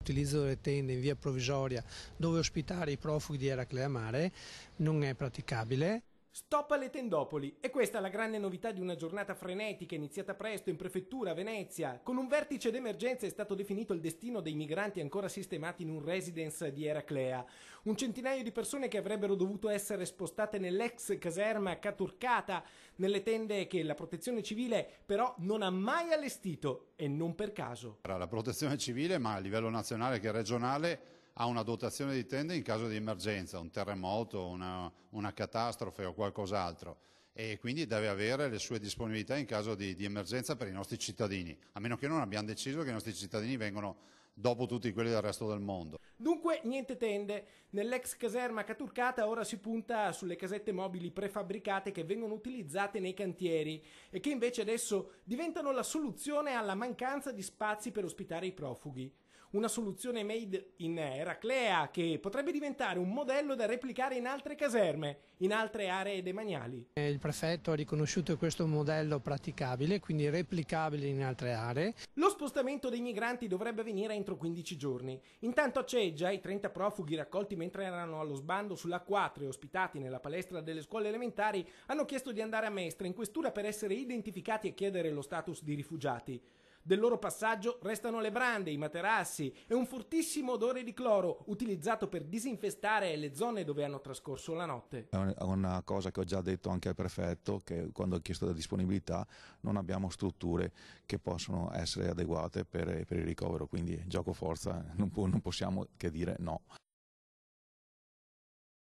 L'utilizzo delle tende in via provvisoria dove ospitare i profughi di Eraclea Mare non è praticabile. Stop alle tendopoli, e questa è la grande novità di una giornata frenetica iniziata presto in prefettura a Venezia. Con un vertice d'emergenza è stato definito il destino dei migranti ancora sistemati in un residence di Eraclea. Un centinaio di persone che avrebbero dovuto essere spostate nell'ex caserma Caturcata, nelle tende che la protezione civile però non ha mai allestito, e non per caso. La protezione civile, ma a livello nazionale che regionale, ha una dotazione di tende in caso di emergenza, un terremoto, una catastrofe o qualcos'altro, e quindi deve avere le sue disponibilità in caso di emergenza per i nostri cittadini, a meno che non abbiamo deciso che i nostri cittadini vengono dopo tutti quelli del resto del mondo. Dunque niente tende. Nell'ex caserma Caturcata ora si punta sulle casette mobili prefabbricate che vengono utilizzate nei cantieri e che invece adesso diventano la soluzione alla mancanza di spazi per ospitare i profughi. Una soluzione made in Eraclea che potrebbe diventare un modello da replicare in altre caserme, in altre aree demaniali. Il prefetto ha riconosciuto questo modello praticabile, quindi replicabile in altre aree. Lo spostamento dei migranti dovrebbe avvenire entro 15 giorni. Intanto a Ceggia i 30 profughi raccolti mentre erano allo sbando sulla A4 e ospitati nella palestra delle scuole elementari hanno chiesto di andare a Mestre in questura per essere identificati e chiedere lo status di rifugiati. Del loro passaggio restano le brande, i materassi e un fortissimo odore di cloro utilizzato per disinfestare le zone dove hanno trascorso la notte. È una cosa che ho già detto anche al prefetto, che quando ho chiesto la disponibilità non abbiamo strutture che possono essere adeguate per il ricovero, quindi gioco forza non possiamo che dire no.